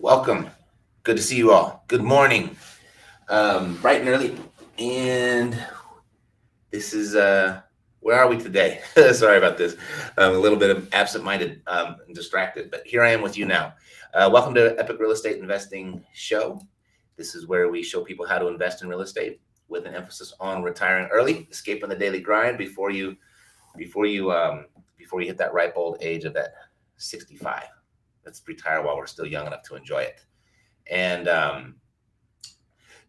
Welcome. Good to see you all. Good morning. Bright and early. And this is where are we today? Sorry about this. I'm a little bit of absent-minded and distracted, but here I am with you now. Welcome to Epic Real Estate Investing Show. This is where we show people how to invest in real estate with an emphasis on retiring early, escaping the daily grind before you hit that ripe old age of that 65. Let's retire while we're still young enough to enjoy it. And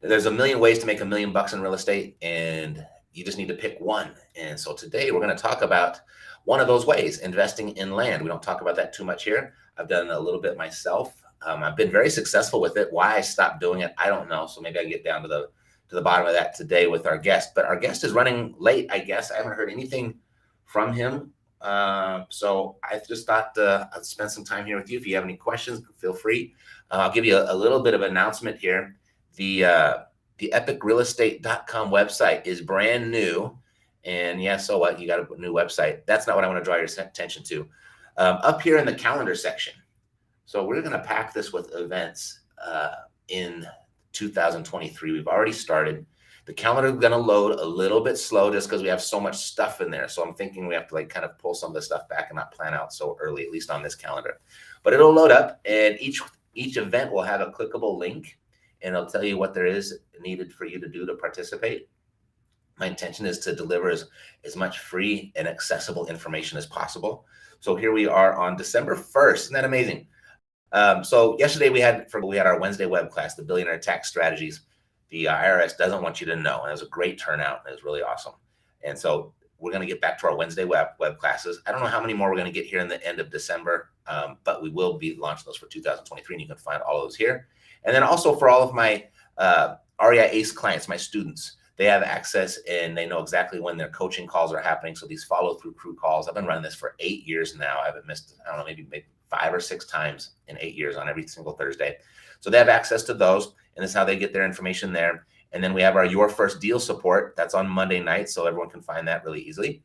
there's a million ways to make $1,000,000 in real estate, and you just need to pick one. And so today we're going to talk about one of those ways, investing in land. We don't talk about that too much here. I've done a little bit myself. I've been very successful with it. Why I stopped doing it, I don't know. So maybe I can get down to the bottom of that today with our guest. But our guest is running late, I guess. I haven't heard anything from him. So I just thought I'd spend some time here with you. If you have any questions, feel free. I'll give you a little bit of announcement here. The epicrealestate.com website is brand new. And yeah, so what? You got a new website. That's not what I want to draw your attention to. Up here in the calendar section. So we're going to pack this with events in 2023. We've already started. The calendar is going to load a little bit slow just because we have so much stuff in there. So I'm thinking we have to kind of pull some of the stuff back and not plan out so early, at least on this calendar. But it'll load up, and each event will have a clickable link, and it'll tell you what there is needed for you to do to participate. My intention is to deliver as much free and accessible information as possible. So here we are on December 1st. Isn't that amazing? So yesterday we had our Wednesday web class, the Billionaire Tax Strategies. The IRS doesn't want you to know. And it was a great turnout. And it was really awesome. And so we're going to get back to our Wednesday web classes. I don't know how many more we're going to get here in the end of December, but we will be launching those for 2023. And you can find all of those here. And then also for all of my REI ACE clients, my students, they have access and they know exactly when their coaching calls are happening. So these follow-through crew calls, I've been running this for 8 years now. I haven't missed, I don't know, maybe 5 or 6 times in 8 years on every single Thursday. So they have access to those, and this is how they get their information there. And then we have our Your First Deal support. That's on Monday night, so everyone can find that really easily.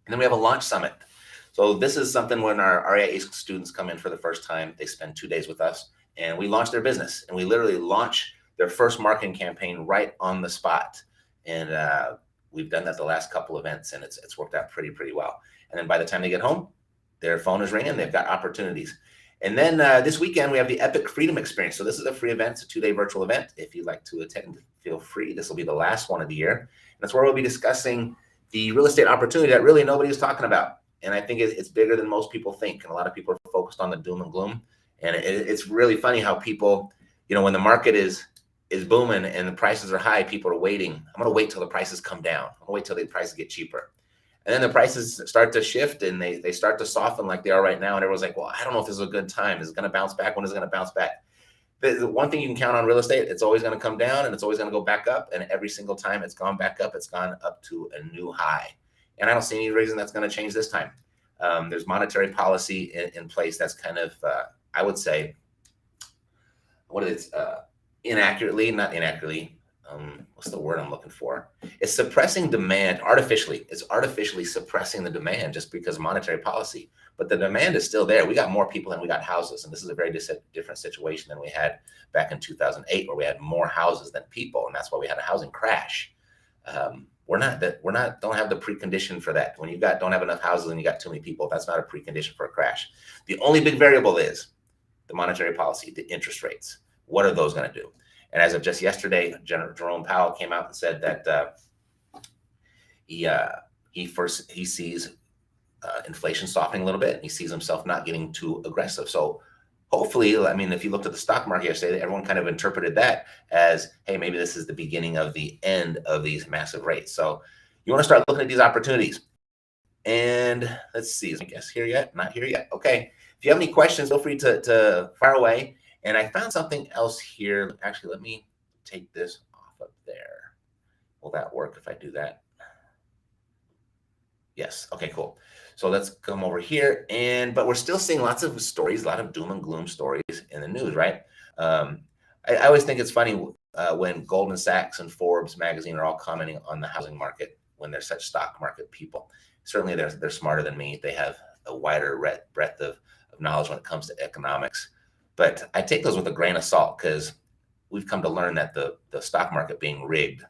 And then we have a launch summit. So this is something when our REI students come in for the first time, they spend 2 days with us, and we launch their business. And we literally launch their first marketing campaign right on the spot. And we've done that the last couple events, and it's worked out pretty well. And then by the time they get home, their phone is ringing, they've got opportunities. And then this weekend, we have the Epic Freedom Experience. So this is a free event. It's a 2-day virtual event. If you'd like to attend, feel free. This will be the last one of the year. And that's where we'll be discussing the real estate opportunity that really nobody is talking about. And I think it's bigger than most people think. And a lot of people are focused on the doom and gloom. And it's really funny how people, when the market is booming and the prices are high, people are waiting. I'm going to wait till the prices come down. I'm going to wait till the prices get cheaper. And then the prices start to shift and they start to soften like they are right now. And everyone's like, well, I don't know if this is a good time. Is it going to bounce back? When is it going to bounce back? The one thing you can count on real estate, it's always going to come down and it's always going to go back up. And every single time it's gone back up, it's gone up to a new high. And I don't see any reason that's going to change this time. There's monetary policy in place that's kind of, I would say, inaccurately, what's the word I'm looking for? It's suppressing demand artificially. It's artificially suppressing the demand just because monetary policy. But the demand is still there. We got more people than we got houses. And this is a very different situation than we had back in 2008, where we had more houses than people. And that's why we had a housing crash. Don't have the precondition for that. When don't have enough houses and you got too many people, that's not a precondition for a crash. The only big variable is the monetary policy, the interest rates. What are those going to do? And as of just yesterday, Jerome Powell came out and said that he sees inflation softening a little bit. And he sees himself not getting too aggressive. So hopefully, if you looked at the stock market yesterday, everyone kind of interpreted that as, hey, maybe this is the beginning of the end of these massive rates. So you want to start looking at these opportunities. And let's see, is my guest here yet? Not here yet. Okay. If you have any questions, feel free to fire away. And I found something else here. Actually, let me take this off up there. Will that work if I do that? Yes. Okay, cool. So let's come over here. But we're still seeing lots of stories, a lot of doom and gloom stories in the news, right? I always think it's funny when Goldman Sachs and Forbes magazine are all commenting on the housing market when they're such stock market people. Certainly they're smarter than me. They have a wider breadth of knowledge when it comes to economics. But I take those with a grain of salt because we've come to learn that the stock market being rigged,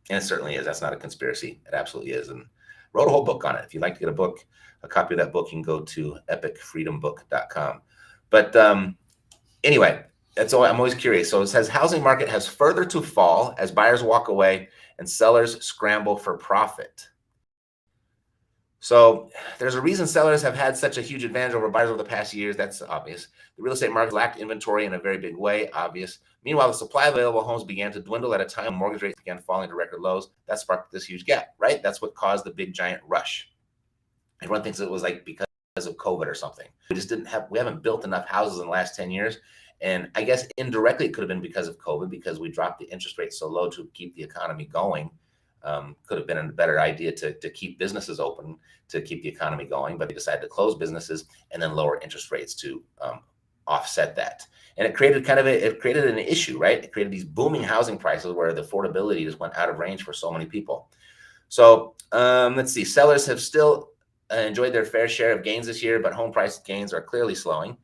and it certainly is. That's not a conspiracy. It absolutely is. And wrote a whole book on it. If you'd like to get a copy of that book, you can go to epicfreedombook.com. But anyway, that's all. I'm always curious. So it says housing market has further to fall as buyers walk away and sellers scramble for profit. So there's a reason sellers have had such a huge advantage over buyers over the past years. That's obvious. The real estate market lacked inventory in a very big way, obvious. Meanwhile, the supply of available homes began to dwindle at a time when mortgage rates began falling to record lows. That sparked this huge gap, right? That's what caused the big giant rush. Everyone thinks it was like because of COVID or something. We haven't built enough houses in the last 10 years. And I guess indirectly it could have been because of COVID, because we dropped the interest rate so low to keep the economy going. Could have been a better idea to keep businesses open to keep the economy going, but they decided to close businesses and then lower interest rates to offset that. And it created an issue, right? It created these booming housing prices where the affordability just went out of range for so many people. So let's see, sellers have still enjoyed their fair share of gains this year, but home price gains are clearly slowing.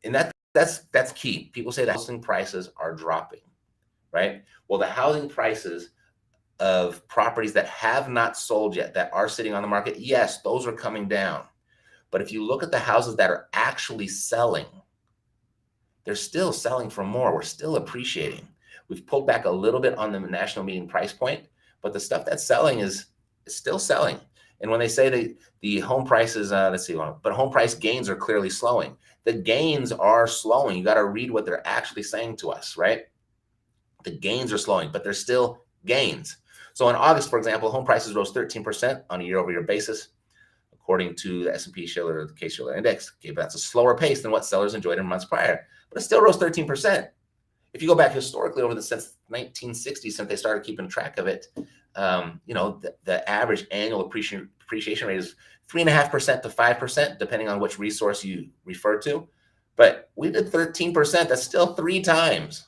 And that's key. People say the housing prices are dropping, right? Well, the housing prices of properties that have not sold yet, that are sitting on the market, yes, those are coming down. But if you look at the houses that are actually selling, they're still selling for more. We're still appreciating. We've pulled back a little bit on the national median price point, but the stuff that's selling is still selling. And when they say the home prices, but home price gains are clearly slowing. The gains are slowing. You got to read what they're actually saying to us, right? The gains are slowing, but they're still gains. So in August, for example, home prices rose 13% on a year-over-year basis, according to the S&P Shiller, the Case-Shiller Index. Okay, but that's a slower pace than what sellers enjoyed in months prior, but it still rose 13%. If you go back historically since 1960, since they started keeping track of it, the average annual appreciation rate is 3.5% to 5%, depending on which resource you refer to. But we did 13%. That's still three times.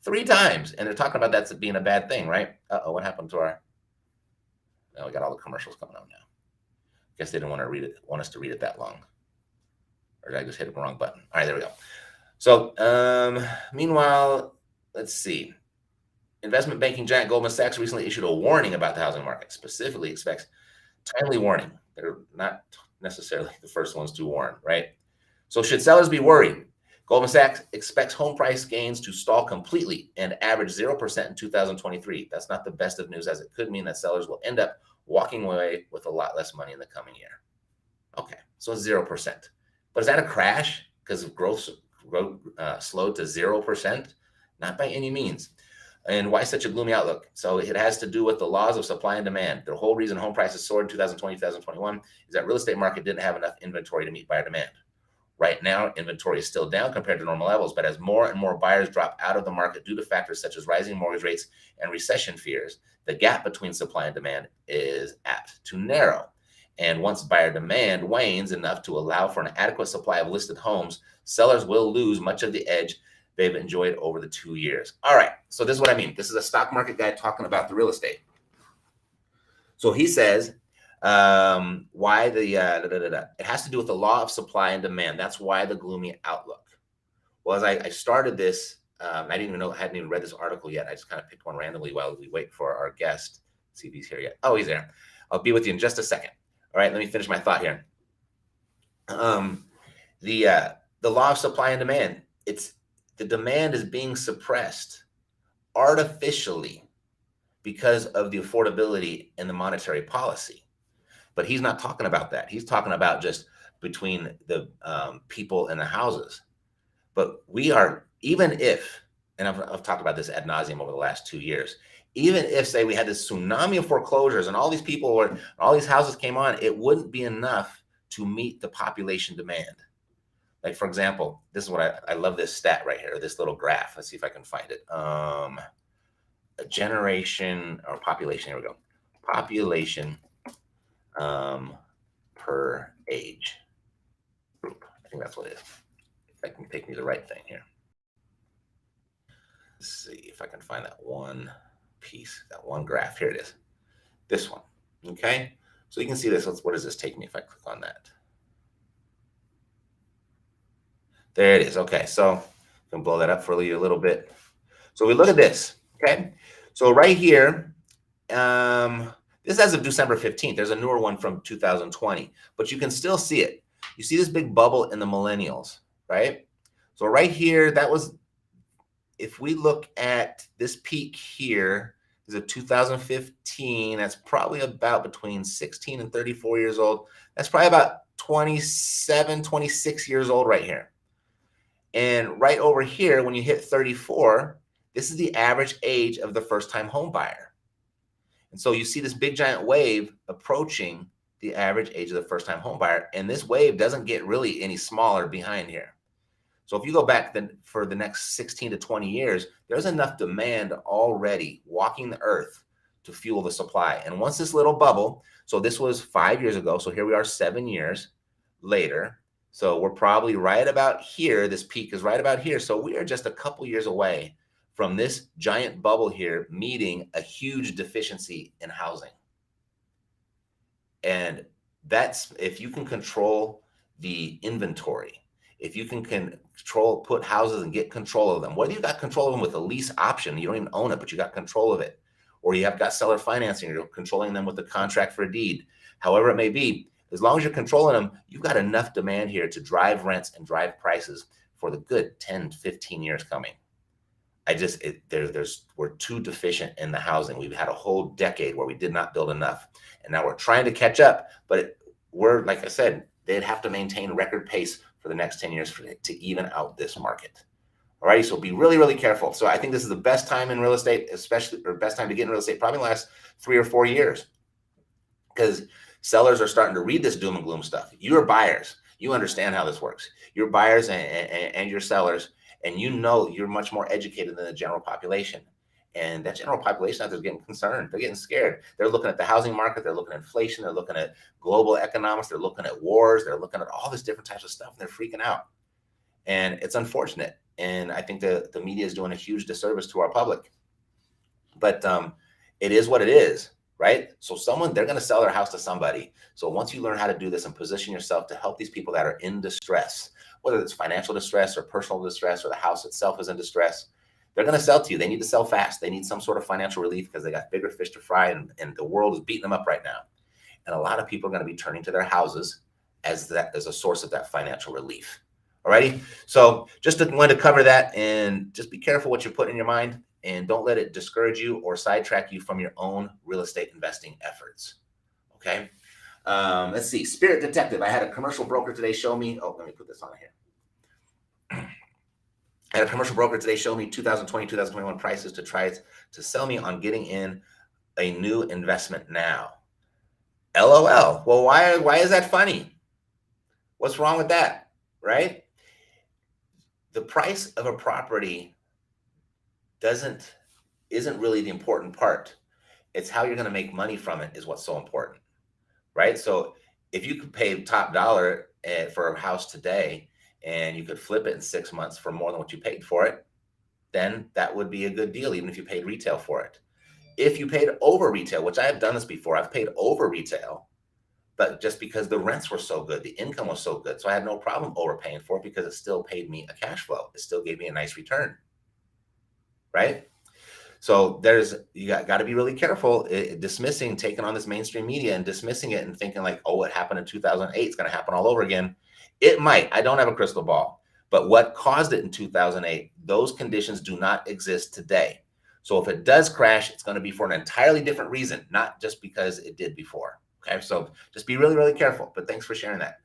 And they're talking about that being a bad thing, right? What happened to we got all the commercials coming on now. Guess they didn't want us to read it that long. Or did I just hit the wrong button? All right, there we go. So meanwhile, let's see. Investment banking giant Goldman Sachs recently issued a warning about the housing market, specifically expects timely warning. They're not necessarily the first ones to warn, right? So should sellers be worried? Goldman Sachs expects home price gains to stall completely and average 0% in 2023. That's not the best of news, as it could mean that sellers will end up walking away with a lot less money in the coming year. Okay, so 0%. But is that a crash because of growth slowed to 0%? Not by any means. And why such a gloomy outlook? So it has to do with the laws of supply and demand. The whole reason home prices soared in 2020, 2021 is that real estate market didn't have enough inventory to meet buyer demand. Right now, inventory is still down compared to normal levels, but as more and more buyers drop out of the market due to factors such as rising mortgage rates and recession fears, the gap between supply and demand is apt to narrow. And once buyer demand wanes enough to allow for an adequate supply of listed homes, sellers will lose much of the edge they've enjoyed over the 2 years. All right, so this is what I mean. This is a stock market guy talking about the real estate. So he says, why it has to do with the law of supply and demand. That's why the gloomy outlook. Well, as I started this, I hadn't even read this article yet. I just kind of picked one randomly while we wait for our guest. Let's see if he's here yet. Oh, he's there. I'll be with you in just a second. All right, let me finish my thought here. The law of supply and demand. The demand is being suppressed artificially because of the affordability and the monetary policy. But he's not talking about that. He's talking about just between the people and the houses. But we are, even if, and I've talked about this ad nauseum over the last 2 years, even if, say, we had this tsunami of foreclosures and all these people all these houses came on, it wouldn't be enough to meet the population demand. Like, for example, this is what I love this stat right here, this little graph. Let's see if I can find it. A generation or population, here we go. Population per age group. I think that's what it is. If I can take me the right thing here. Let's see if I can find that one piece, that one graph. Here it is. This one. Okay. So you can see this. What does this take me if I click on that? There it is. Okay. So Can blow that up for you a little bit. So we look at this, okay? So right here, this is as of December 15th. There's a newer one from 2020, but you can still see it. You see this big bubble in the millennials, right? So right here, that was, if we look at this peak here, is a 2015. That's probably about between 16 and 34 years old. That's probably about 27, 26 years old right here. And right over here, when you hit 34, this is the average age of the first-time home buyer. And so you see this big giant wave approaching the average age of the first-time home buyer. And this wave doesn't get really any smaller behind here. So if you go back then for the next 16 to 20 years, there's enough demand already walking the earth to fuel the supply. And once this little bubble, so this was 5 years ago, so here we are 7 years later. So we're probably right about here. This peak is right about here. So we are just a couple years away from this giant bubble here meeting a huge deficiency in housing. And that's, if you can control the inventory, if you can put houses and get control of them, whether you got control of them with a lease option, you don't even own it, but you got control of it, or you have got seller financing, you're controlling them with a contract for a deed, however it may be, as long as you're controlling them, you've got enough demand here to drive rents and drive prices for the good 10, 15 years coming. We're too deficient in the housing. We've had a whole decade where we did not build enough. And now we're trying to catch up, but we're, like I said, they'd have to maintain record pace for the next 10 years to even out this market. All right, so be really, really careful. So I think this is the best time in real estate, especially, or best time to get in real estate, probably in the last 3 or 4 years, because sellers are starting to read this doom and gloom stuff. You're buyers. You understand how this works. You're buyers and you're sellers, and you know you're much more educated than the general population. And that general population out there is getting concerned. They're getting scared. They're looking at the housing market. They're looking at inflation. They're looking at global economics. They're looking at wars. They're looking at all this different types of stuff, and they're freaking out. And it's unfortunate. And I think the media is doing a huge disservice to our public. But it is what it is, right? So they're going to sell their house to somebody. So once you learn how to do this and position yourself to help these people that are in distress, whether it's financial distress or personal distress or the house itself is in distress, they're going to sell to you. They need to sell fast. They need some sort of financial relief because they got bigger fish to fry, and the world is beating them up right now. And a lot of people are going to be turning to their houses as a source of that financial relief. Alrighty. So just wanted to cover that, and just be careful what you put in your mind, and don't let it discourage you or sidetrack you from your own real estate investing efforts. Okay. Let's see. Spirit Detective. I had a commercial broker today show me. Oh, let me put this on here. I had a commercial broker today show me 2020, 2021 prices to try to sell me on getting in a new investment now. LOL. Well, why is that funny? What's wrong with that? Right? The price of a property isn't really the important part. It's how you're going to make money from it is what's so important, right? So if you could pay top dollar for a house today, and you could flip it in 6 months for more than what you paid for it, then that would be a good deal, even if you paid retail for it. If you paid over retail, which I have done this before, I've paid over retail, but just because the rents were so good, the income was so good, so I had no problem overpaying for it because it still paid me a cash flow. It still gave me a nice return, right? So you got to be really careful taking on this mainstream media and dismissing it and thinking like, oh, it happened in 2008, it's going to happen all over again. It might. I don't have a crystal ball. But what caused it in 2008, those conditions do not exist today. So if it does crash, it's going to be for an entirely different reason, not just because it did before. Okay, so just be really, really careful. But thanks for sharing that.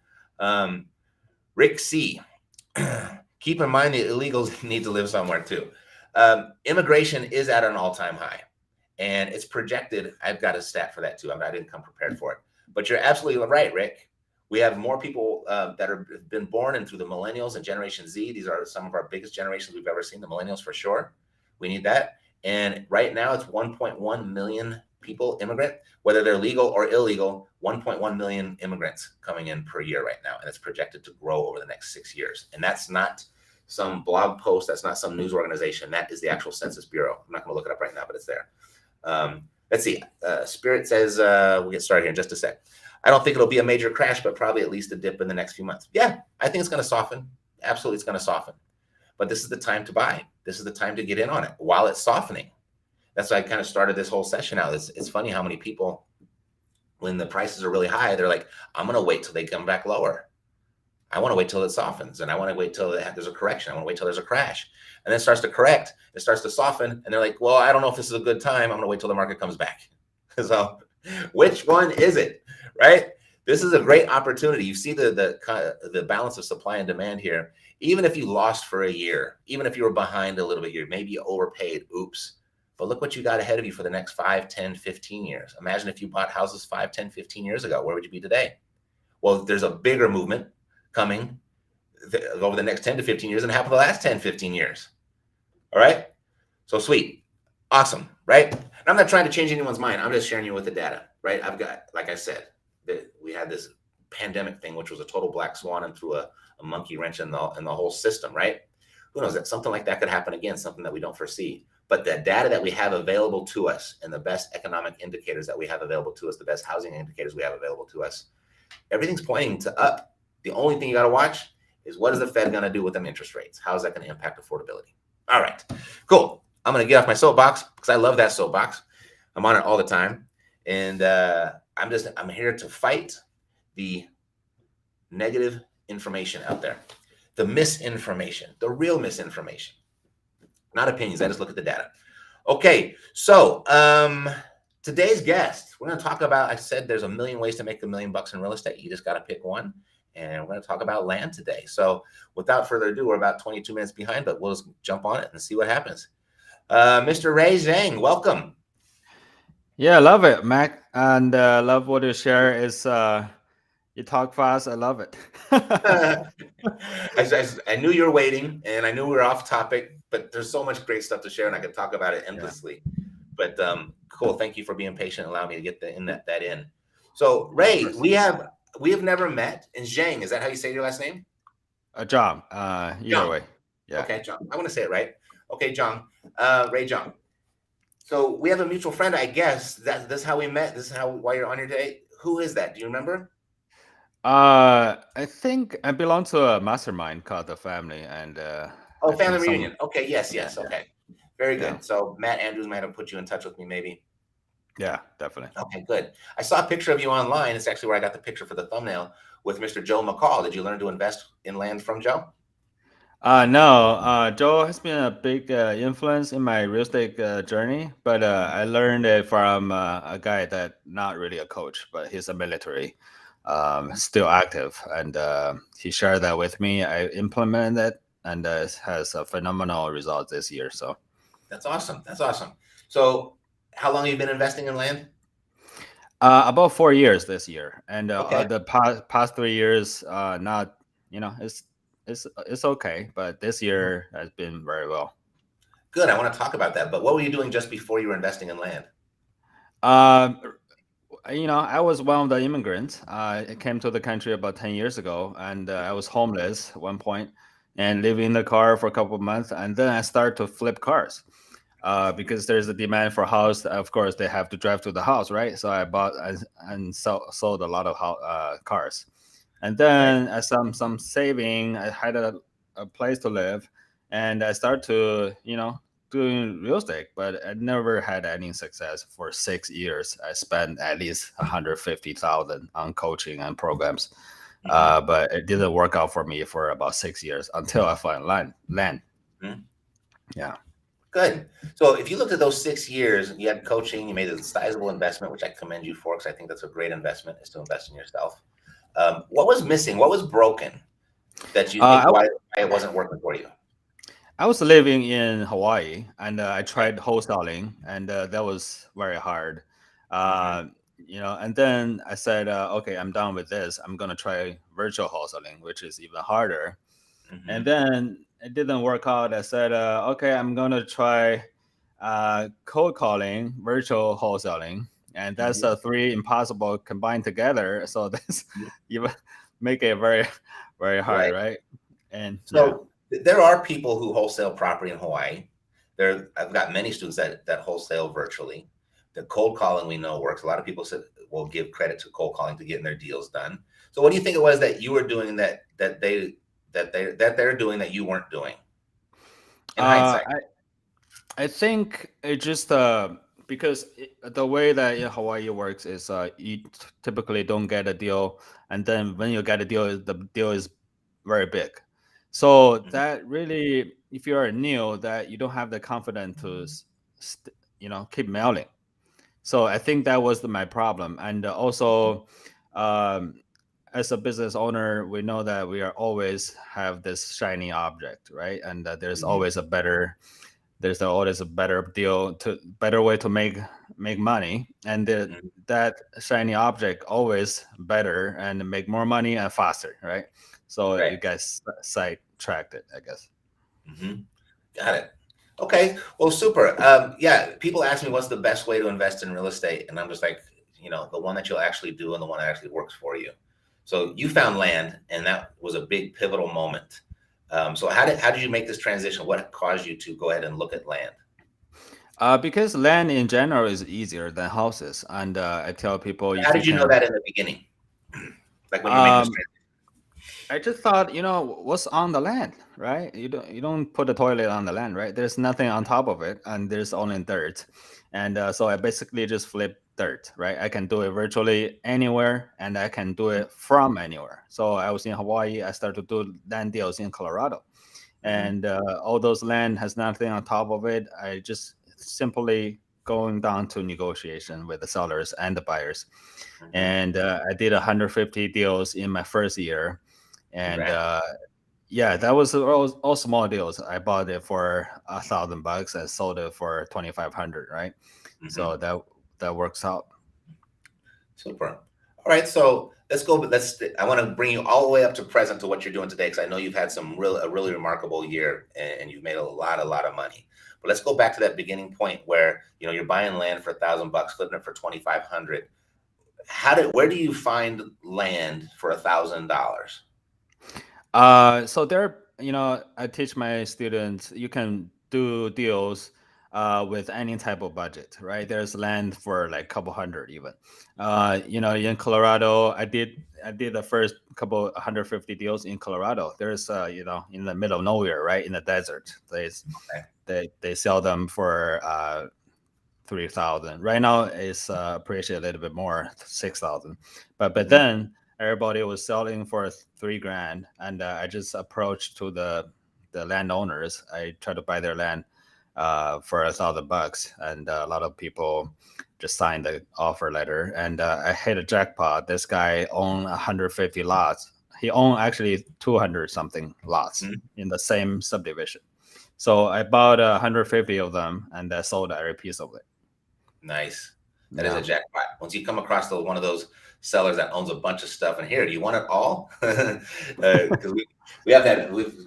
Rick C. Keep in mind the illegals need to live somewhere too. Immigration is at an all-time high. And it's projected. I've got a stat for that too. I didn't come prepared for it. But you're absolutely right, Rick. We have more people that have been born in through the millennials and Generation Z. These are some of our biggest generations we've ever seen, the millennials for sure. We need that. And right now it's 1.1 million people immigrant, whether they're legal or illegal, 1.1 million immigrants coming in per year right now. And it's projected to grow over the next 6 years. And that's not some blog post. That's not some news organization. That is the actual Census Bureau. I'm not going to look it up right now, but it's there. Let's see. Spirit says, we'll get started here in just a sec. I don't think it'll be a major crash, but probably at least a dip in the next few months. Yeah, I think it's going to soften. Absolutely, it's going to soften. but this is the time to buy. This is the time to get in on it while it's softening. That's why I kind of started this whole session out. It's funny how many people, when the prices are really high, they're like, I'm going to wait till they come back lower. I want to wait till it softens, and I want to wait till there's a correction. I want to wait till there's a crash, and then it starts to correct. It starts to soften, and they're like, well, I don't know if this is a good time. I'm going to wait till the market comes back. So which one is it, right? This is a great opportunity. You see the balance of supply and demand here. Even if you lost for a year, even if you were behind a little bit, maybe you overpaid, oops. But look what you got ahead of you for the next 5, 10, 15 years. Imagine if you bought houses 5, 10, 15 years ago, where would you be today? Well, there's a bigger movement coming over the next 10 to 15 years than happened the last 10, 15 years. All right. So sweet. Awesome. Right. And I'm not trying to change anyone's mind. I'm just sharing you with the data, right? I've got, like I said, that we had this pandemic thing, which was a total black swan and threw a monkey wrench in the whole system, right? Who knows, that something like that could happen again, something that we don't foresee. But the data that we have available to us and the best economic indicators that we have available to us, the best housing indicators we have available to us, everything's pointing to up. The only thing you got to watch is what is the Fed going to do with them interest rates? How is that going to impact affordability? All right, cool. I'm going to get off my soapbox because I love that soapbox. I'm on it all the time. And I'm here to fight the negative information out there, the misinformation, the real misinformation, not opinions. I just look at the data. Okay, so today's guest, we're going to talk about, I said there's a million ways to make $1 million in real estate. You just got to pick one. And we're going to talk about land today. So without further ado, we're about 22 minutes behind, but we'll just jump on it and see what happens. Mr. Ray Zhang, welcome. Yeah, I love it, Mac. And love what you share is you talk fast. I love it. I knew you were waiting, and I knew we were off topic, but there's so much great stuff to share, and I could talk about it endlessly. Yeah. But cool. Thank you for being patient and allowing me to get that in. So Ray, we have never met. And Zhang, is that how you say your last name? Zhang. Either Zhang. way. Yeah. Okay, Zhang. I want to say it right. Okay, Zhang. Ray Zhang. So we have a mutual friend, I guess. That's how we met. This is why you're on here today. Who is that? Do you remember? I think I belong to a mastermind called the Family, and Family Reunion. Okay, yes. Okay, very good. Yeah. So Matt Andrews might have put you in touch with me, maybe. Yeah, definitely. Okay, good. I saw a picture of you online. It's actually where I got the picture for the thumbnail with Mr. Joe McCall. Did you learn to invest in land from Joe? No. Joe has been a big influence in my real estate journey, but I learned it from a guy that not really a coach, but he's a military, still active, and he shared that with me. I implemented it, and it has a phenomenal result this year. So that's awesome. So how long have you been investing in land? About 4 years this year, and the past 3 years, not it's okay, but this year has been very well. Good. I want to talk about that. But what were you doing just before you were investing in land? I was one of the immigrants. I came to the country about 10 years ago, and I was homeless at one point and living in the car for a couple of months. And then I started to flip cars because there's a demand for house. Of course, they have to drive to the house, right? So I bought and sold a lot of cars. And then as some saving, I had a place to live, and I started to, doing real estate, but I never had any success for 6 years. I spent at least 150,000 on coaching and programs, but it didn't work out for me for about 6 years until I found land. Mm-hmm. Yeah. Good. So if you looked at those 6 years, you had coaching, you made a sizable investment, which I commend you for, because I think that's a great investment, is to invest in yourself. What was missing? What was broken that you think why it wasn't working for you? I was living in Hawaii, and I tried wholesaling, and that was very hard. And then I said, okay, I'm done with this. I'm going to try virtual wholesaling, which is even harder. And then it didn't work out. I said, okay, I'm going to try cold calling, virtual wholesaling. And that's three impossible combined together. So this even make it very, very hard, right? And so there are people who wholesale property in Hawaii. I've got many students that wholesale virtually. The cold calling we know works. A lot of people will give credit to cold calling to getting their deals done. So what do you think it was that you were doing that they're doing that you weren't doing? in Uh, hindsight? I think it just because the way that in Hawaii works is you typically don't get a deal, and then when you get a deal, the deal is very big. So Mhm. that really, if you are new, that you don't have the confidence to, keep mailing. So I think that was my problem, and also, um, as a business owner, we know that we are always have this shiny object, right? And Mhm. there's always a better deal to better way to make money, and Mhm. that shiny object always better and make more money and faster, right? So Right. you guys sidetracked it, I guess. Mhm. Got it. Okay. Well, super. Yeah. People ask me what's the best way to invest in real estate, and I'm just like, the one that you'll actually do and the one that actually works for you. So you found land, and that was a big pivotal moment. So how did you make this transition? What caused you to go ahead and look at land? Because land in general is easier than houses, and I tell people How if you did you know can. that in the beginning? Like when you're making this um, transition? I just thought, what's on the land, right? You don't put a toilet on the land, right? There's nothing on top of it, and there's only dirt, and so I basically just flip dirt, right? I can do it virtually anywhere, and I can do it from anywhere. So I was in Hawaii. I started to do land deals in Colorado, Mm-hmm. and all those land has nothing on top of it. I just simply going down to negotiation with the sellers and the buyers, Mm-hmm. and I did 150 deals in my first year, and Congrats. yeah, that was all small deals. I bought it for $1,000. I sold it for 2,500, right? Mm-hmm. So that works out. Super. All right, so let's go. I want to bring you all the way up to present to what you're doing today, because I know you've had a really remarkable year, and you've made a lot of money. But let's go back to that beginning point where you're buying land for $1,000, flipping it for 2,500. Where do you find land for $1,000? So there, I teach my students you can do deals with any type of budget, right? There's land for like couple hundred even. In Colorado, I did the first couple 150 deals in Colorado. There's in the middle of nowhere, right, in the desert. Okay. They sell them for 3,000. Right now it's appreciated a little bit more, 6,000. But Hmm. then everybody was selling for 3 grand, and I just approached to the landowners. I tried to buy their land for $1,000, and a lot of people just signed the offer letter, and I hit a jackpot. This guy owned 150 lots. He owned actually 200 something lots in the same subdivision. So I bought 150 of them, and I sold every piece of it. Nice. That is a Yeah. jackpot. Once you come across one of those sellers that owns a bunch of stuff, and here, do you want it all? Because we've Yeah.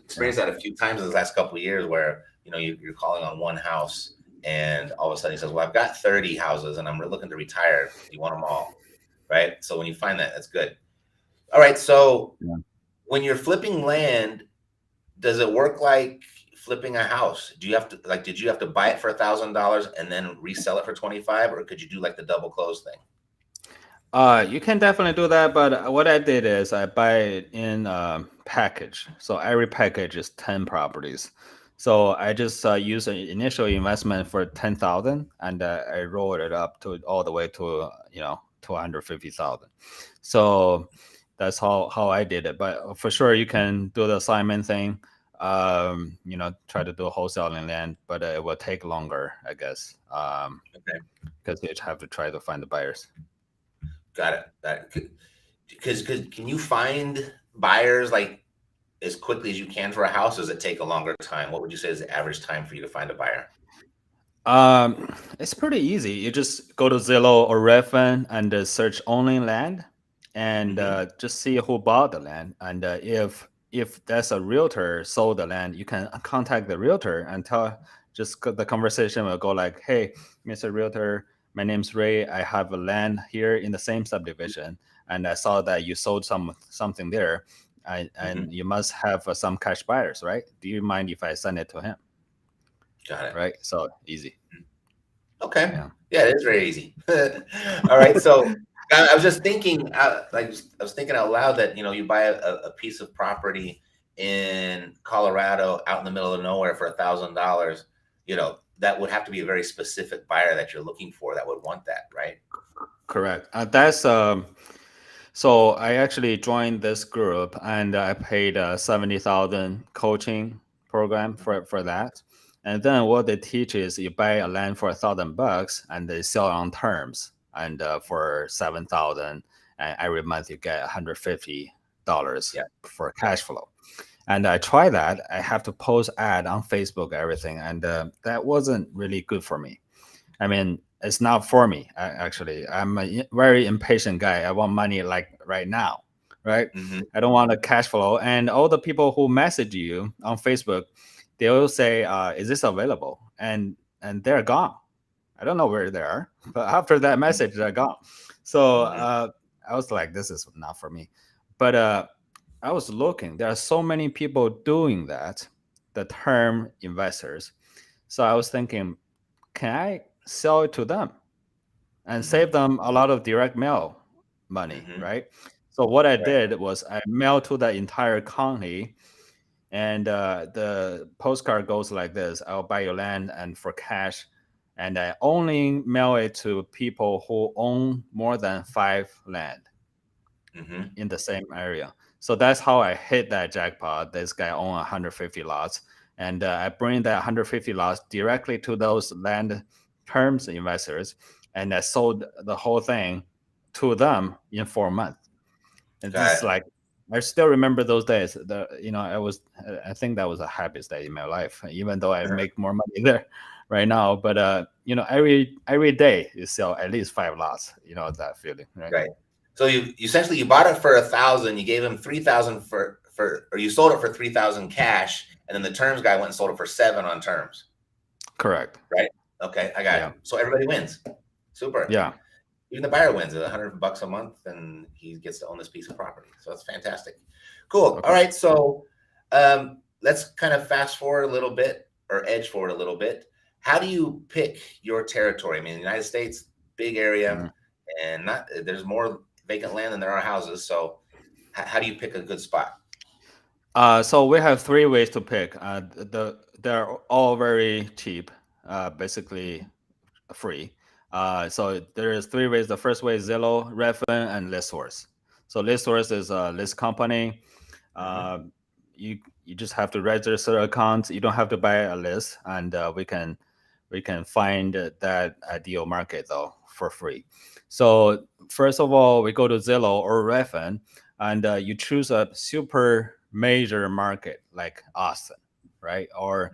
experienced that a few times in the last couple of years, where you're calling on one house, and all of a sudden he says, "Well, I've got 30 houses, and I'm looking to retire. Do you want them all?" Right. So when you find that, that's good. All right. So Yeah. when you're flipping land, does it work like flipping a house? Do you have to did you have to buy it for $1,000 and then resell it for 25, or could you do like the double close thing? You can definitely do that, but what I did is I buy it in package. So every package is 10 properties. So I just use an initial investment for 10,000, and I roll it up to all the way to 250,000. So that's how I did it. But for sure, you can do the assignment thing. Try to do wholesaling land, but it will take longer, I guess, Okay, because you have to try to find the buyers. got it. Because can you find buyers like as quickly as you can for a house? Does it take a longer time? What would you say is the average time for you to find a buyer? It's pretty easy. You just go to Zillow or Redfin and search only land, and Hmm. just see who bought the land. And if there's a realtor sold the land, you can contact the realtor and tell. The conversation will go like, "Hey, Mr. Realtor, my name's Ray. I have a land here in the same subdivision, and I saw that you sold something there, Hmm. and you must have some cash buyers, right? Do you mind if I send it to him?" Got it. Right? So easy. Okay. Yeah. Yeah, it is very easy. All right. So I was just thinking, I was thinking out loud that you buy a piece of property, in Colorado out in the middle of nowhere for $1,000, that would have to be a very specific buyer that you're looking for that would want that, right? Correct. That's So I actually joined this group and I paid 70,000 coaching program for that. And then what they teach is you buy a land for $1,000 and they sell on terms. And for 7,000, and every month you get $150 Yeah. for cash flow. And I try that. I have to post ad on Facebook, everything, and that wasn't really good for me. I mean, it's not for me. Actually, I'm a very impatient guy. I want money like right now, right? Hmm. I don't want a cash flow. And all the people who message you on Facebook, they will say, "Is this available?" And they're gone. I don't know where they are, but after that message, they're gone. So Hmm. I was like, "This is not for me." But I was looking. There are so many people doing that, the term investors. So I was thinking, can I sell it to them and Hmm. save them a lot of direct mail money, Hmm. right? So what I Right. did was I mailed to the entire county, and the postcard goes like this: I'll buy your land and for cash, and I only mail it to people who own more than 5 land Hmm. in the same area. So that's how I hit that jackpot. This guy owned 150 lots, and I bring that 150 lots directly to those land terms investors, and I sold the whole thing to them in 4 months. And this Got is it. like, I still remember those days. I think that was the happiest day in my life, even though I make more money there right now. But every day you sell at least 5 lots. That feeling, right? Right. So you essentially you bought it for 1,000. You gave him 3,000 or you sold it for 3,000 cash, and then the terms guy went and sold it for 7 on terms. Correct. Right. Okay, I got it. Yeah. So everybody wins. Super. Yeah. Even the buyer wins at $100 a month, and he gets to own this piece of property. So that's fantastic. Cool. All Okay. right. So let's kind of fast forward a little bit or edge forward a little bit. How do you pick your territory? I mean, the United States, big area, Mhm. and not there's more vacant land than there are houses. So how do you pick a good spot? So we have 3 ways to pick. They're all very cheap, basically free. So there is 3 ways. The first way is Zillow, Redfin, and ListSource. So ListSource is a list company. Hmm. Uh, you just have to register an account. You don't have to buy a list, and we can find that ideal market though for free. So first of all, we go to Zillow or Redfin, and you choose a super major market like Austin, right, or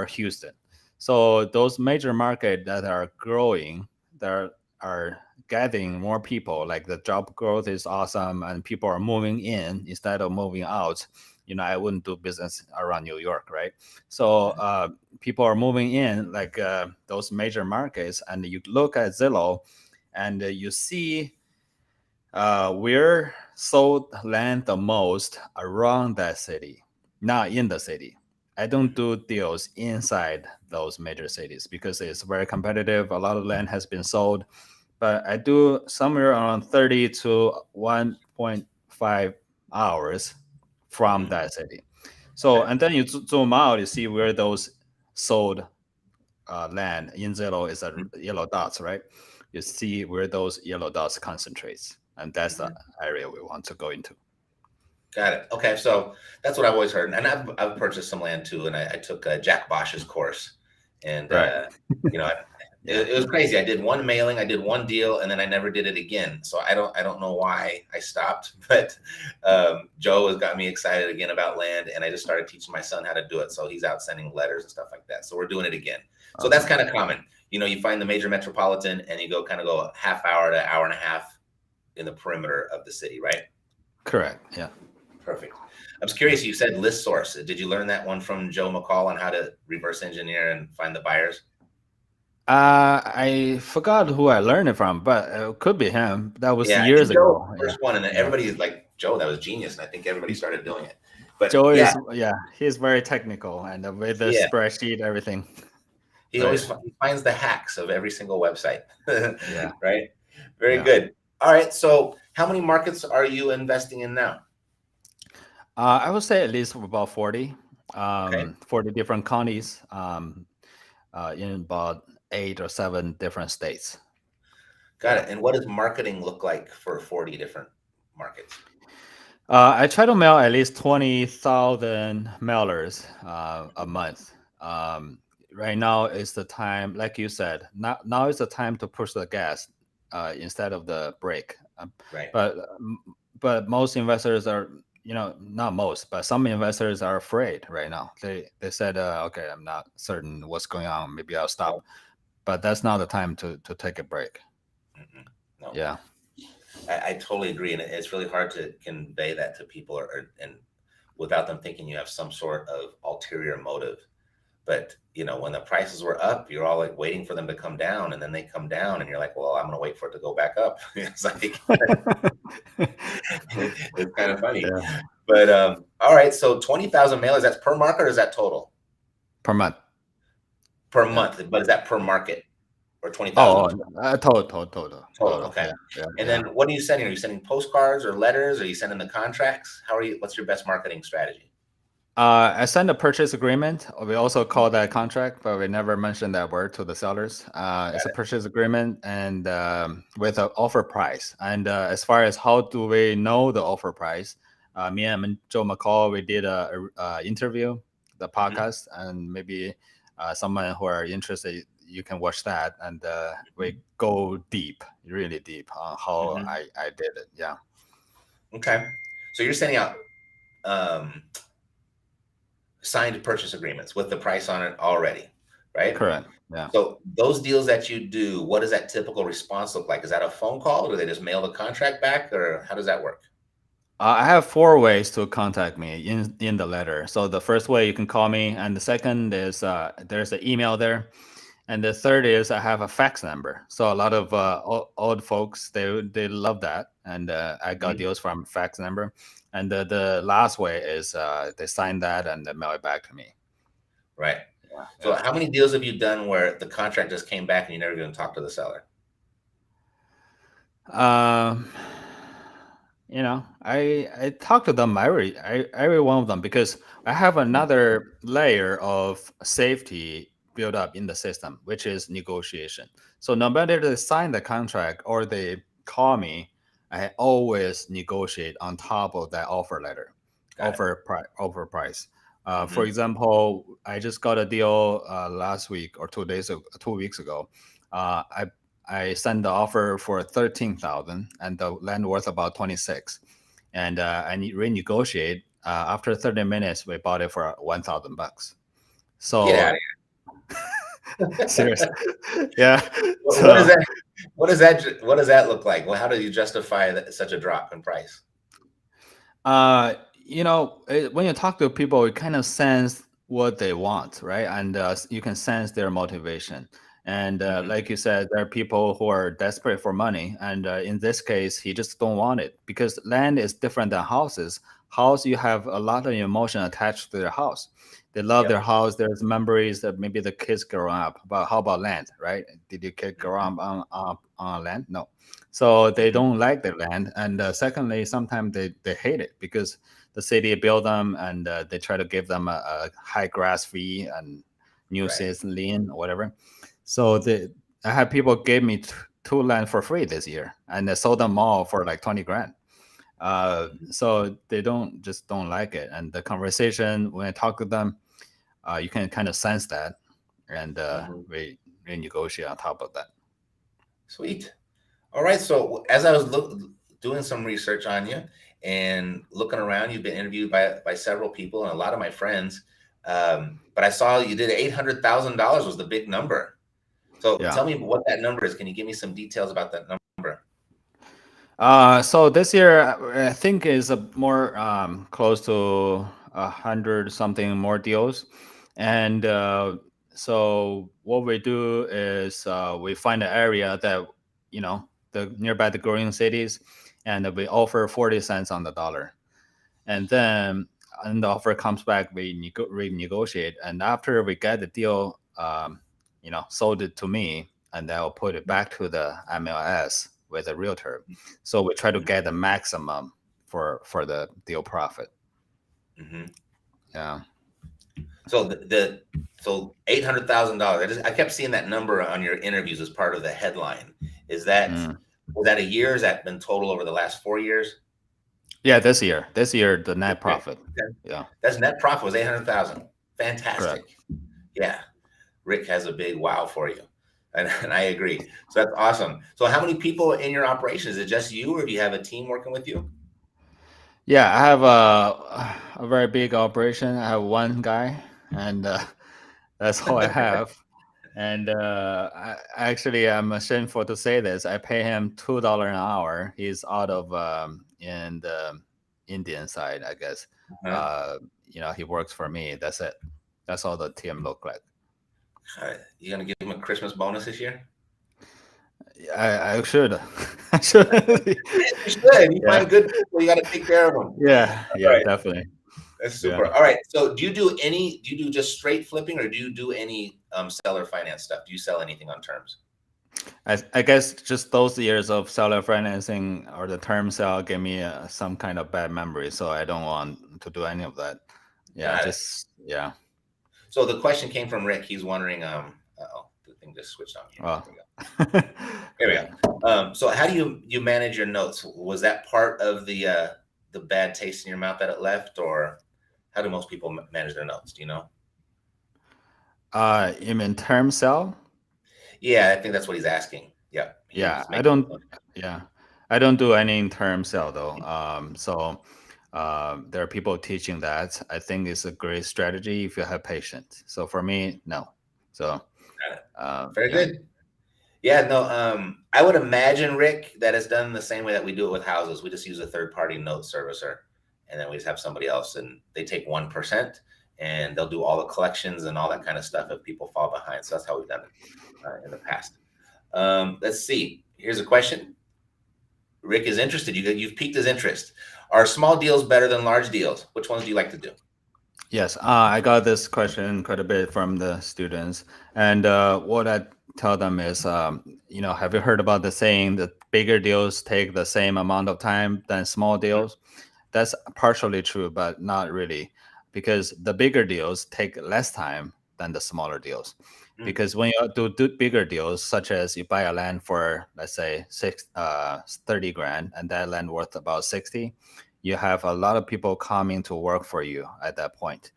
Houston. So those major markets that are growing, that are getting more people, like the job growth is awesome and people are moving in instead of moving out. I wouldn't do business around New York, right? So people are moving in, like those major markets, and you look at Zillow, and you see we're sold land the most around that city, not in the city. I don't do deals inside those major cities because it's very competitive. A lot of land has been sold, but I do somewhere around 30 to 1.5 hours from Hmm. that city. So, Okay. and then you zoom out, you see where those sold land in Zillow is a Mhm. yellow dots, right? You see where those yellow dots concentrates, and that's the Mhm. area we want to go into. Got it. Okay, so that's what I've always heard, and I've purchased some land too, and I took Jack Bosch's course, and Right. you know, I, Yeah. it was crazy. I did one mailing, I did one deal, and then I never did it again. So I don't know why I stopped, but Joe has got me excited again about land, and I just started teaching my son how to do it. So he's out sending letters and stuff like that. So we're doing it again. So that's Awesome. kind of common. You find the major metropolitan, and you go a half hour to hour and a half in the perimeter of the city, right? Correct. Yeah. Perfect. I was curious, you said list source. Did you learn that one from Joe McCall on how to reverse engineer and find the buyers? I forgot who I learned it from, but it could be him. That was Yeah, I years think Joe was ago. the Yeah. first one, and then Yeah. everybody's like, Joe, that was genius. And I think everybody started doing it. But Joe yeah, is, yeah, he's very technical and with the yeah, spreadsheet, everything. he Right. always he finds the hacks of every single website. Yeah. Right? Very Yeah. good. All right. So, how many markets are you investing in now? I would say at least about 40, Okay, 40 different counties, in about 8 or 7 different states. got Yeah. it. And what does marketing look like for 40 different markets? I try to mail at least 20,000 mailers a month. Um, right now is the time, like you said, now is the time to push the gas instead of the brake. Right. But but most investors are, not most, but some investors are afraid right now. They said, okay, I'm not certain what's going on. Maybe I'll No. stop. But that's not the time to take a break. Mm-mm. No. Yeah. I totally agree, and it's really hard to convey that to people, and without them thinking you have some sort of ulterior motive. But when the prices were up, you're all like waiting for them to come down, and then they come down, and you're like, "Well, I'm going to wait for it to go back up." It's like it's kind of funny. Yeah. But all right, so 20,000 mailers. That's per market, or is that total Per month. per Yeah. month? But is that per market or 20,000 Oh, total? total. Okay. Yeah, yeah, And yeah. then what are you sending? Are you sending postcards or letters? Are you sending the contracts? How are you? What's your best marketing strategy? I sent a purchase agreement. We also call that contract, but we never mentioned that word to the sellers. It's Got a it. purchase agreement and with an offer price. And as far as how do we know the offer price, me and Joe McCall, we did a interview, the Hmm. podcast, and maybe someone who are interested, you can watch that. And we go deep, really deep on how Hmm. I did it. Yeah, Okay. So you're sending out um, signed purchase agreements with the price on it already, right? correct. Yeah. So those deals that you do, what does that typical response look like? Is that a phone call? Or do they just mail the contract back, or how does that work? I have 4 ways to contact me in the letter. So the first way you can call me, and the second is there's an email there, and the third is I have a fax number. So a lot of old folks they love that, and I got Mhm. deals from fax number. And the last way is they sign that and they mail it back to me. Right. So Yeah. how many deals have you done where the contract just came back and you never even talked to the seller? Um, I talk to them every one of them because I have Mhm. another layer of safety built up in the system, which is negotiation. So no matter they sign the contract or they call me, I always negotiate on top of that offer letter, Got it. offer price. For Hmm. example, I just got a deal last week or 2 days ago, 2 weeks ago. I sent the offer for 13,000 and the land worth about 26. And renegotiate. After 30 minutes, we bought it for 1,000 bucks. Get out So of here. serious, yeah. What is So that? What does that look like? Well, how do you justify such a drop in price? when you talk to people, you kind of sense what they want, right? And you can sense their motivation. And Hmm. like you said, there are people who are desperate for money, and in this case, he just don't want it because land is different than houses. House, you have a lot of emotion attached to their house. They love their Yep. house. There's memories that maybe the kids growing up. But how about land, right? Did your kid grow Hmm. up on land? No. So they Hmm. don't like their land. And secondly, sometimes they hate it because the city build them and they try to give them a high grass fee and Right. nuisance lien or whatever. So I had people give me two land for free this year, and they sold them all for like 20 grand. So they don't like it, and the conversation when I talk to them, you can kind of sense that, and Hmm. we negotiate on top of that. Sweet. All right. So as I was doing some research on you and looking around, you've been interviewed by several people and a lot of my friends. But I saw you did $800,000 was the big number. So Yeah. tell me what that number is. Can you give me some details about that number? So this year, I think is a more close to 100 something more deals, and so what we do is we find an area that the nearby the growing cities, and we offer 40 cents on the dollar, and then and the offer comes back, we renegotiate, and after we get the deal, sold it to me, and I'll put it back to the MLS with a realtor. So we try to Mhm. get the maximum for the deal profit. Hmm. Yeah. So so $800,000. I kept seeing that number on your interviews as part of the headline. Is that Mm. was that a year? Has that been total over the last 4 years? Yeah, this year the net Okay. profit. Okay. Yeah, That's net profit was 800,000. correct. Fantastic. Yeah. Rick has a big wow for you. And I agree. So that's awesome. So how many people in your operation? Is it just you or do you have a team working with you? Yeah, I have a very big operation. I have one guy, and that's all I have. And actually, I'm shameful to say this. I pay him $2 an hour. He's out of in the Indian side, I guess. Uh-huh. He works for me. That's it. That's all the team look like. You gonna give him a Christmas bonus this year? I should. I should. You should. You Yeah. find good people, you got to take care of them. Yeah. All Yeah. right. Definitely. That's Yeah. super. All right. So do you do just straight flipping or do you do any seller finance stuff? Do you sell anything on terms? I guess just those years of seller financing or the term sale gave me some kind of bad memory, so I don't want to do any of that. Yeah, Got it. just yeah. So the question came from Rick. He's wondering, oh, the thing just switched on here. Oh, There we go. There we go. So how do you manage your notes? Was that part of the bad taste in your mouth that it left, or how do most people manage their notes? Do you know? you mean term sale? Yeah, I think that's what he's asking. Yeah, Yeah, he's I making. don't. Yeah, I don't do any term sale though. So there are people teaching that. I think it's a great strategy if you have patience. So for me, no. So Got it. Very yeah. good. Yeah, no, I would imagine, Rick, that it's done the same way that we do it with houses. We just use a third party note servicer, and then we just have somebody else, and they take 1%, and they'll do all the collections and all that kind of stuff if people fall behind. So that's how we've done it in the past. Let's see. Here's a question. Rick is interested. You've piqued his interest. Are small deals better than large deals? Which ones do you like to do? Yes, I got this question quite a bit from the students, and what I tell them is, have you heard about the saying that bigger deals take the same amount of time than small deals? That's partially true, but not really, because the bigger deals take less time than the smaller deals. Mm, Because when you do bigger deals, such as you buy a land for, let's say, 30 grand, and that land worth about 60, you have a lot of people coming to work for you at that point.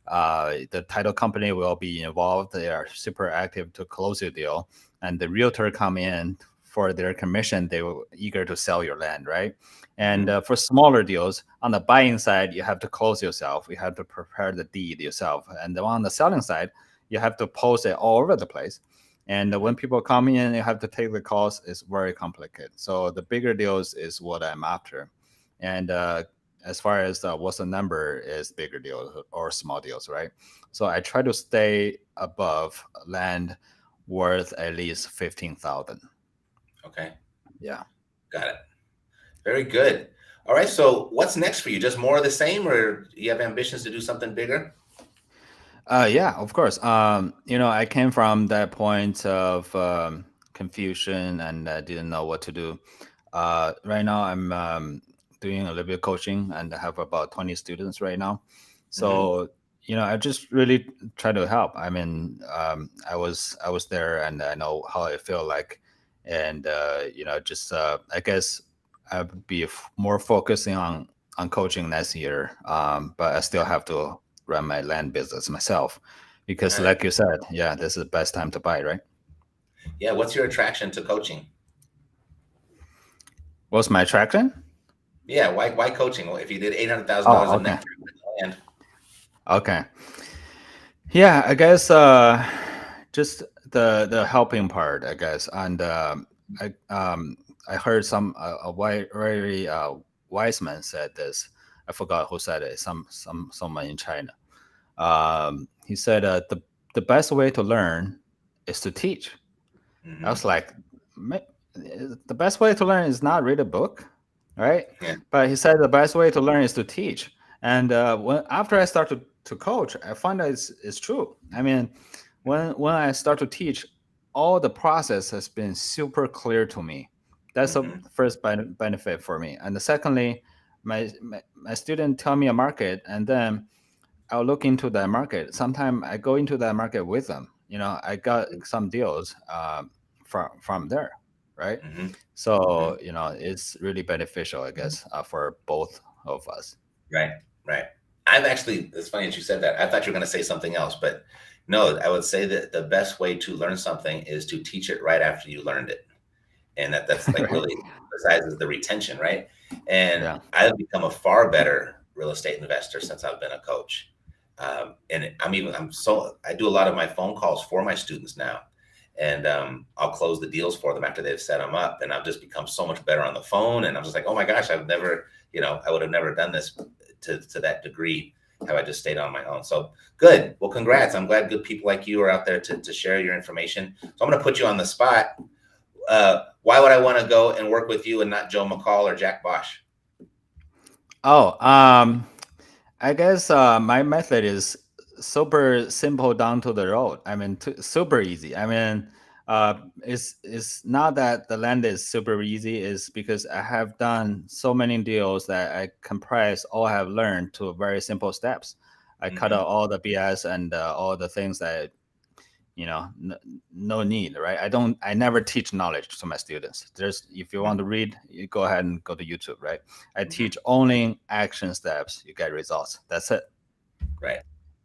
The title company will be involved. They are super active to close your deal, and the realtor come in for their commission. They were eager to sell your land, right? And mhm, for smaller deals, on the buying side, you have to close yourself. You have to prepare the deed yourself, and on the selling side, you have to post it all over the place. And when mhm. people come in, you have to take the calls. It's very complicated. So the bigger deals is what I'm after. And as far as what's the number is bigger deals or small deals, right? So I try to stay above land worth at least 15,000. Okay, Yeah. got it. Very good. All right. So what's next for you? Just more of the same, or do you have ambitions to do something bigger? Yeah, of course. I came from that point of confusion and didn't know what to do. Right now, I'm doing a little bit of coaching and I have about 20 students right now. Hmm. So, I just really try to help. I mean, I was there and I know how I feel like, and just I guess I'll be more focusing on coaching next year. But I still have to run my land business myself because, Got it. like you said, yeah, this is the best time to buy, right? Yeah. What's your attraction to coaching? What's my attraction? Yeah. Why coaching? Well, if you did $800,000 Oh, of okay. net profit and Okay. Yeah, I guess just the helping part, I guess, and I heard very wise man said this. I forgot who said it. Someone in China. He said the best way to learn is to teach. I hmm. was like, "Ma- the best way to learn is not read a book, right? Yeah. But he said the best way to learn is to teach. And when after I start to coach, I find that it's true. I mean, when I start to teach, all the process has been super clear to me. That's the Hmm. first benefit for me. And secondly, my student tell me a market, and then I'll look into that market. Sometimes I go into that market with them. I got some deals from there, right? Hmm. Hmm. So it's really beneficial, I guess, for both of us. Right, right. I've actually, it's funny that you said that. I thought you were going to say something else, but no, I would say that the best way to learn something is to teach it right after you learned it. And that's like Right. really emphasizes the retention, right? And Yeah. I've become a far better real estate investor since I've been a coach. And I do a lot of my phone calls for my students now. And I'll close the deals for them after they've set them up. And I've just become so much better on the phone. And I'm just like, oh my gosh, I would have never done this to that degree have I just stayed on my own. So good. Well, congrats. I'm glad good people like you are out there to share your information. So I'm going to put you on the spot. Why would I want to go and work with you and not Joe McCall or Jack Bosch? Oh, I guess my method is super simple, down to the road. I mean, super easy. I mean, it's not that the land is super easy. It's because I have done so many deals that I compress all I have learned to very simple steps. I cut Hmm. out all the BS and all the things that no need, right? I never teach knowledge to my students. If you want to read, you go ahead and go to YouTube, right? I Hmm. teach only action steps, you get results. That's it. Right.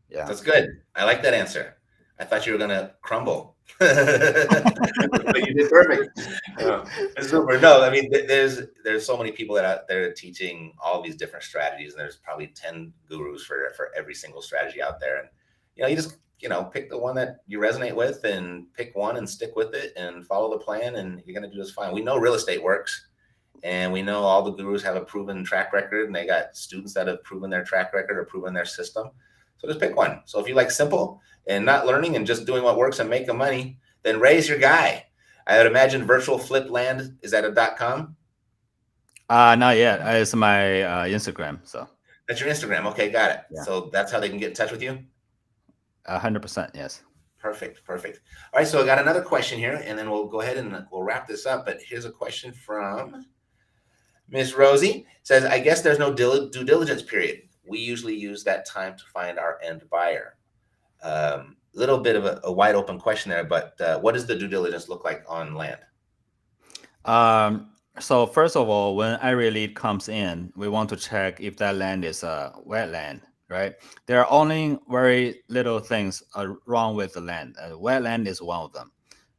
Yeah. That's good. I like that answer. I thought you were gonna crumble, but you did perfect. It's super. No, I mean, there's so many people that out there teaching all these different strategies, and there's probably 10 gurus for every single strategy out there. And you just pick the one that you resonate with, and pick one and stick with it, and follow the plan, and you're gonna do just fine. We know real estate works. And we know all the gurus have a proven track record, and they got students that have proven their track record or proven their system. So just pick one. So if you like simple and not learning and just doing what works and making money, then Ray's your guy. I would imagine virtual flip land is that a .com? Not yet. It's my Instagram. So That's your Instagram. Okay, got it. yeah, So that's how they can get in touch with you. 100%. Yes. Perfect, perfect. All right, so I got another question here, and then we'll go ahead and we'll wrap this up. But here's a question from Miss Rosie. Says, I guess there's no due diligence period. We usually use that time to find our end buyer. Little bit of a wide open question there, but what does the due diligence look like on land? So first of all, when area lead comes in, we want to check if that land is a wetland, right? There are only very little things wrong with the land. Wetland is one of them,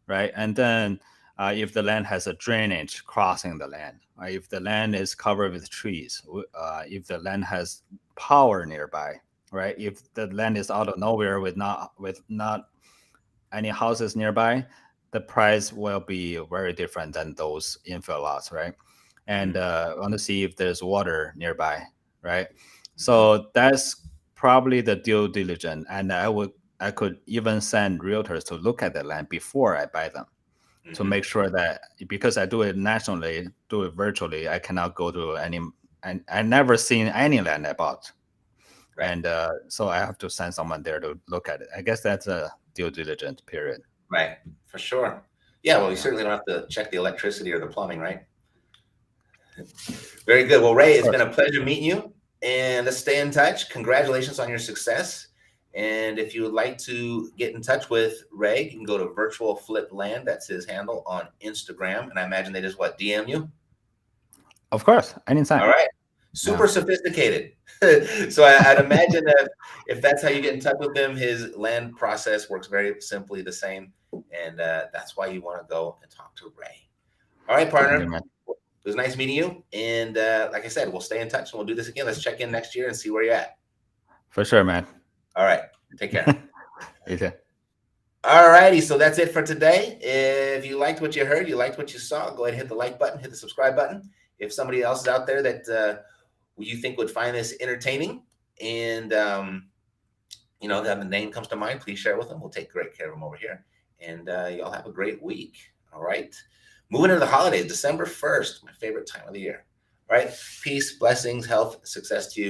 right? And then if the land has a drainage crossing the land, if the land is covered with trees, if the land has power nearby, right? If the land is out of nowhere with not any houses nearby, the price will be very different than those infill lots, right? And Mm-hmm. want to see if there's water nearby, right? Mm-hmm. So that's probably the due diligence, and I could even send realtors to look at the land before I buy them to Mm-hmm. make sure that, because I do it nationally, do it virtually, I cannot go to any, and I never seen any land I bought, Right. and so I have to send someone there to look at it. I guess that's a due diligence period. Right. For sure. Yeah. Well, you Yeah. certainly don't have to check the electricity or the plumbing, right? Very good. Well, Ray, Of it's been course. a pleasure meeting you, and let's stay in touch. Congratulations on your success. And if you would like to get in touch with Ray, you can go to Virtual Flip Land. That's his handle on Instagram. And I imagine they just DM you? Of course. Anytime. All right. Yeah. Super sophisticated. So I'd imagine that if that's how you get in touch with him, his land process works very simply the same. And that's why you want to go and talk to Ray. All right, Thank you, partner. man. It was nice meeting you. And like I said, we'll stay in touch and we'll do this again. Let's check in next year and see where you're at. For sure, man. All right. Take care. You too. All righty. So that's it for today. If you liked what you heard, you liked what you saw, go ahead and hit the like button, hit the subscribe button. If somebody else is out there that you think would find this entertaining and, that the name comes to mind, please share it with them. We'll take great care of them over here. And y'all have a great week. All right. Moving into the holidays, December 1st, my favorite time of the year. All right. Peace, blessings, health, success to you.